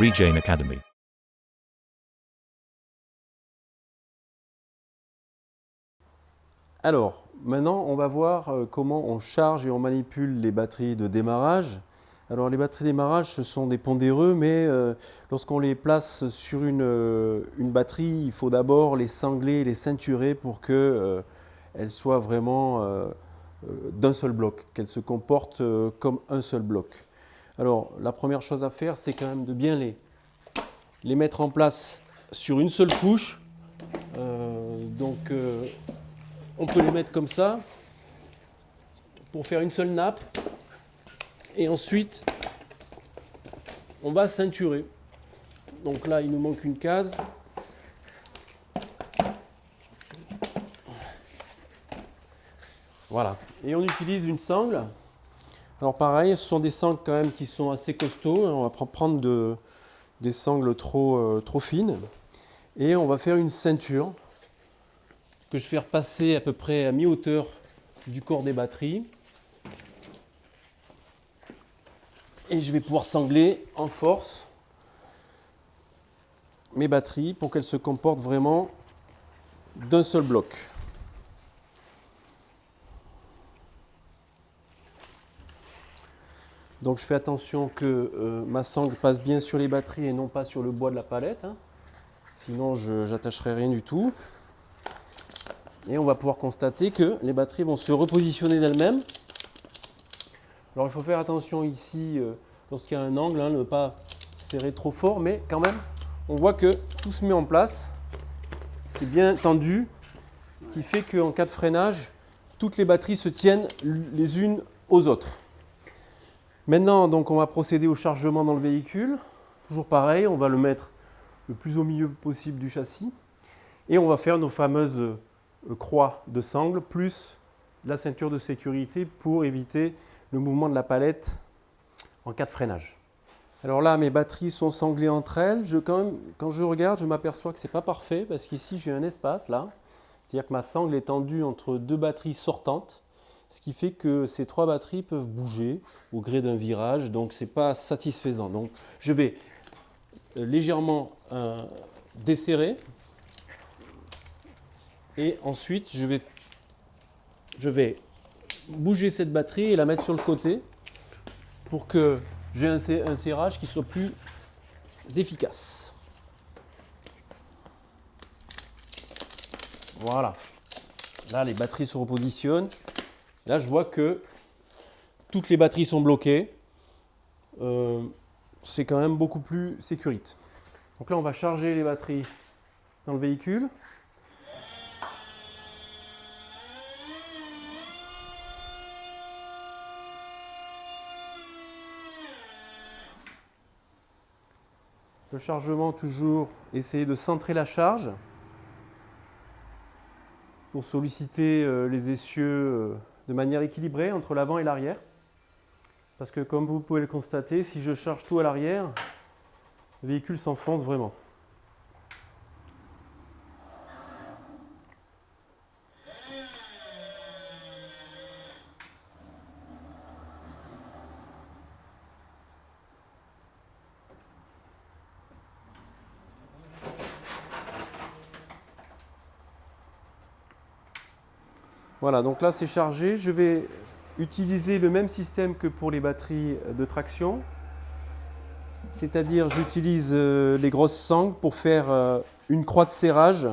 Rejane Academy. Alors, maintenant, on va voir comment on charge et on manipule les batteries de démarrage. Alors, les batteries de démarrage, ce sont des pondéreux, mais lorsqu'on les place sur une batterie, il faut d'abord les cingler, les ceinturer pour qu'elles soient vraiment d'un seul bloc, qu'elles se comportent comme un seul bloc. Alors, la première chose à faire, c'est quand même de bien les mettre en place sur une seule couche. On peut les mettre comme ça pour faire une seule nappe. Et ensuite, on va ceinturer. Donc là, il nous manque une case. Voilà. Et on utilise une sangle. Alors pareil, ce sont des sangles quand même qui sont assez costauds. On va prendre des sangles trop fines. Et on va faire une ceinture que je vais faire passer à peu près à mi-hauteur du corps des batteries. Et je vais pouvoir cingler en force mes batteries pour qu'elles se comportent vraiment d'un seul bloc. Donc je fais attention que ma sangle passe bien sur les batteries et non pas sur le bois de la palette. Sinon je n'attacherai rien du tout. Et on va pouvoir constater que les batteries vont se repositionner d'elles-mêmes. Alors il faut faire attention ici, lorsqu'il y a un angle, ne pas serrer trop fort, mais quand même, on voit que tout se met en place. C'est bien tendu, ce qui fait qu'en cas de freinage, toutes les batteries se tiennent les unes aux autres. Maintenant, donc, on va procéder au chargement dans le véhicule. Toujours pareil, on va le mettre le plus au milieu possible du châssis. Et on va faire nos fameuses croix de sangle, plus la ceinture de sécurité pour éviter le mouvement de la palette en cas de freinage. Alors là, mes batteries sont sanglées entre elles. Quand je regarde, je m'aperçois que ce n'est pas parfait parce qu'ici, j'ai un espace là. C'est-à-dire que ma sangle est tendue entre deux batteries sortantes, ce qui fait que ces trois batteries peuvent bouger au gré d'un virage, donc ce n'est pas satisfaisant. Donc je vais légèrement desserrer et ensuite je vais bouger cette batterie et la mettre sur le côté pour que j'ai un serrage qui soit plus efficace. Voilà. Là, les batteries se repositionnent. Là, je vois que toutes les batteries sont bloquées. C'est quand même beaucoup plus sécurite. Donc là, on va charger les batteries dans le véhicule. Le chargement, toujours essayer de centrer la charge pour solliciter les essieux de manière équilibrée entre l'avant et l'arrière. Parce que comme vous pouvez le constater, si je charge tout à l'arrière, le véhicule s'enfonce vraiment. Voilà, donc là c'est chargé. Je vais utiliser le même système que pour les batteries de traction. C'est-à-dire j'utilise les grosses sangles pour faire une croix de serrage.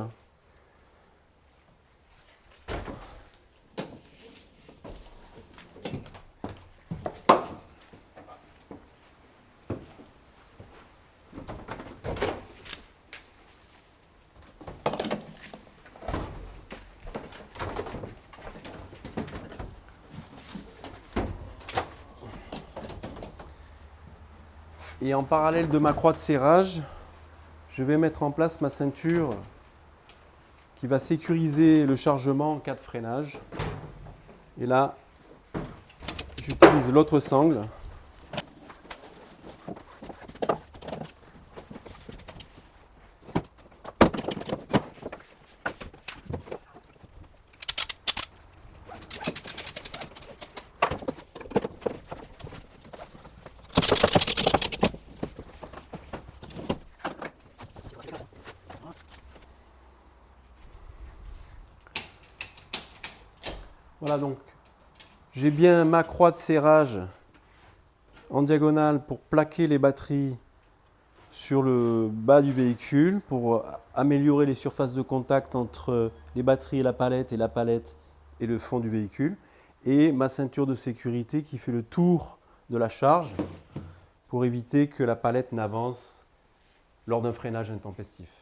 Et en parallèle de ma croix de serrage, je vais mettre en place ma ceinture qui va sécuriser le chargement en cas de freinage. Et là, j'utilise l'autre sangle. Voilà, donc j'ai bien ma croix de serrage en diagonale pour plaquer les batteries sur le bas du véhicule, pour améliorer les surfaces de contact entre les batteries et la palette et le fond du véhicule. Et ma ceinture de sécurité qui fait le tour de la charge pour éviter que la palette n'avance lors d'un freinage intempestif.